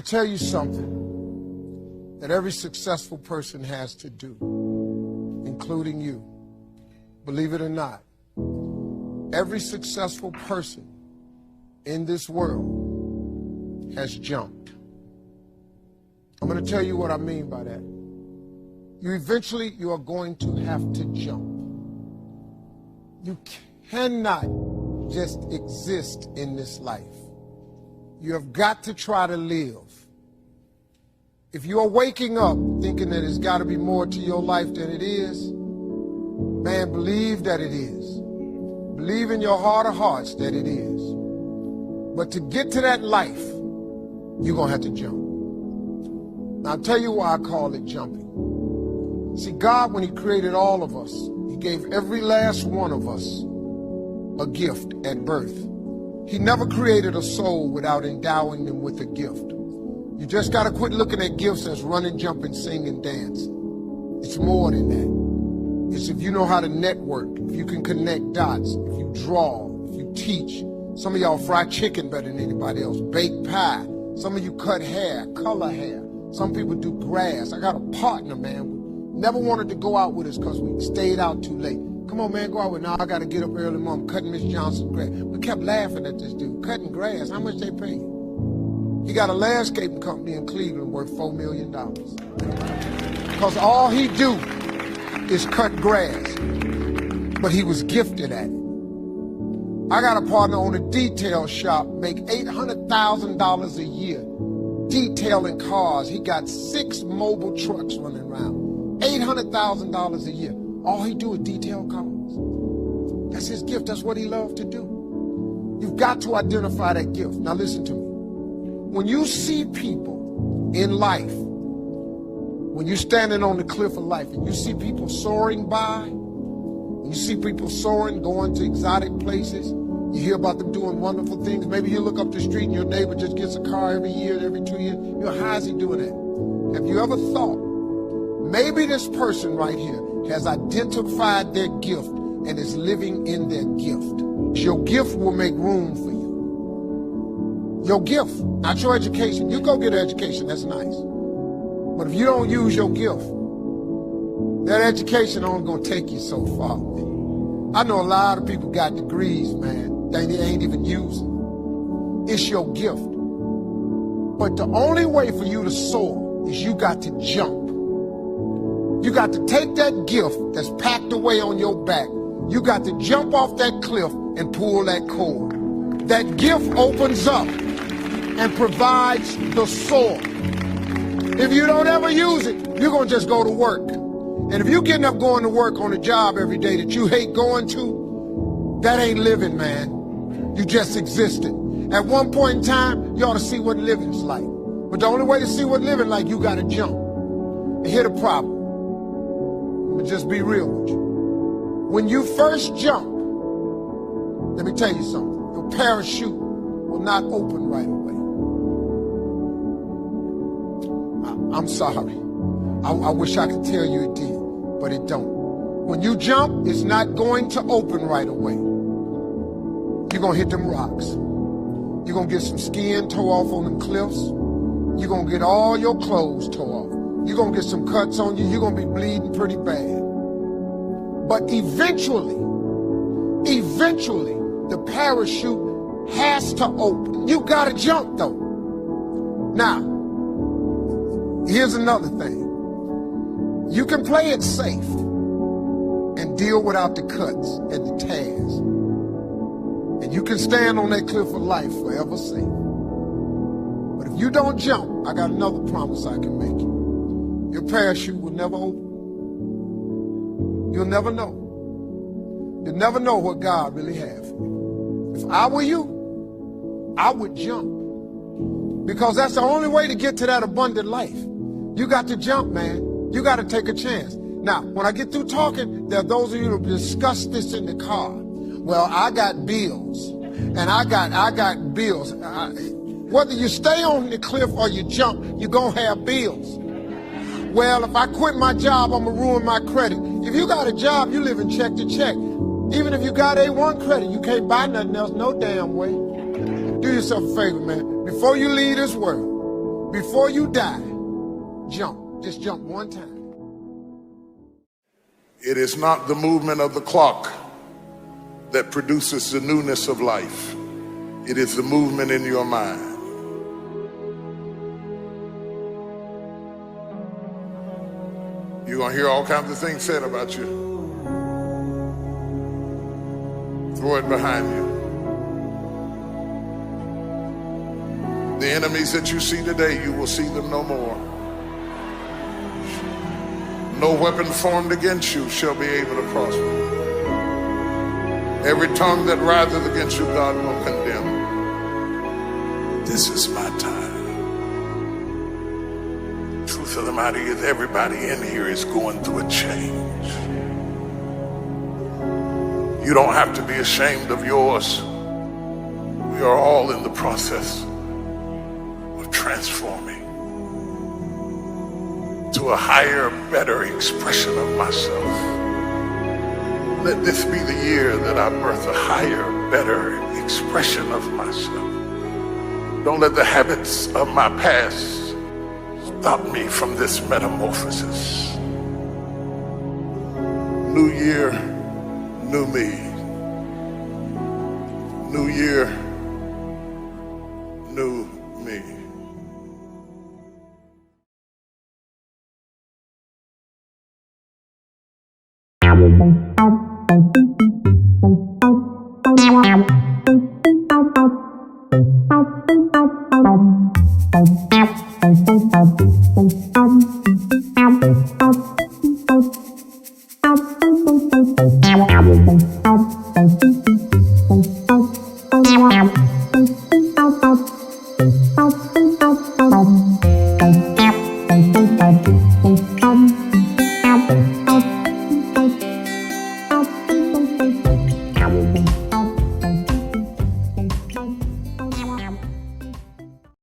Tell you something that every successful person has to do, including you. Believe it or not, every successful person in this world has jumped. I'm going to tell you what I mean by that. You are going to have to jump. You cannot just exist in this life. You have got to try to live. If you are waking up thinking that it's got to be more to your life than it is, man, believe that it is. Believe in your heart of hearts that it is. But to get to that life, you're going to have to jump. Now, I'll tell you why I call it jumping. See, God, when he created all of us, he gave every last one of us a gift at birth. He never created a soul without endowing them with a gift. You just got to quit looking at gifts as running, jumping, singing, dancing. It's more than that. It's if you know how to network, if you can connect dots, if you draw, if you teach. Some of y'all fry chicken better than anybody else, bake pie. Some of you cut hair, color hair. Some people do grass. I got a partner, man. Never wanted to go out with us because we stayed out too late. Come on, man, go out with me. Now I got to get up early, Mom, cutting Miss Johnson's grass. We kept laughing at this dude, cutting grass. How much they pay you? He got a landscaping company in Cleveland worth $4 million. Because all he do is cut grass. But he was gifted at it. I got a partner on a detail shop, make $800,000 a year detailing cars. He got 6 mobile trucks running around. $800,000 a year. All he do is detail cars. That's his gift. That's what he loved to do. You've got to identify that gift. Now listen to me. When you see people in life, when you're standing on the cliff of life and you see people soaring by, and you see people soaring, going to exotic places, you hear about them doing wonderful things. Maybe you look up the street and your neighbor just gets a car every year, every 2 years. You know, how is he doing that? Have you ever thought, maybe this person right here has identified their gift and is living in their gift? Your gift will make room for you. Your gift, not your education. You go get an education, that's nice. But if you don't use your gift, that education only gonna take you so far. I know a lot of people got degrees, man, they ain't even using. It's your gift. But the only way for you to soar is you got to jump. You got to take that gift that's packed away on your back. You got to jump off that cliff and pull that cord. That gift opens up and provides the soar. If you don't ever use it, you're going to just go to work. And if you're getting up going to work on a job every day that you hate going to, that ain't living, man. You just existed. At one point in time, you ought to see what living's like. But the only way to see what living like, you got to jump. And here's the problem. I'm going to just be real with you. When you first jump, let me tell you something. Your parachute will not open right away. I'm sorry. I wish I could tell you it did, but it don't. When you jump, it's not going to open right away. You're going to hit them rocks. You're going to get some skin tore off on them cliffs. You're going to get all your clothes tore off. You're going to get some cuts on you. You're going to be bleeding pretty bad. But eventually, the parachute has to open. You got to jump, though. Now, here's another thing. You can play it safe and deal without the cuts and the tears. And you can stand on that cliff of life forever safe. But if you don't jump, I got another promise I can make you. Your parachute will never open. You'll never know. You'll never know what God really has for you. If I were you, I would jump. Because that's the only way to get to that abundant life. You got to jump, man. You got to take a chance. Now, when I get through talking, there are those of you who discuss this in the car. Well, I got bills, and I got bills. Whether you stay on the cliff or you jump, you're going to have bills. Well, if I quit my job, I'm going to ruin my credit. If you got a job, you live in check to check. Even if you got A1 credit, you can't buy nothing else no damn way. Do yourself a favor, man. Before you leave this world, before you die, jump. Just jump one time. It is not the movement of the clock that produces the newness of life. It is the movement in your mind. You're going to hear all kinds of things said about you. Throw it behind you. The enemies that you see today, you will see them no more. No weapon formed against you shall be able to prosper. Every tongue that riseth against you, God will condemn. This is my time. Truth of the matter is, everybody in here is going through a change. You don't have to be ashamed of yours. We are all in the process of transforming to a higher, better expression of myself. Let this be the year that I birth a higher, better expression of myself. Don't let the habits of my past stop me from this metamorphosis. New year, new me. New year, new me.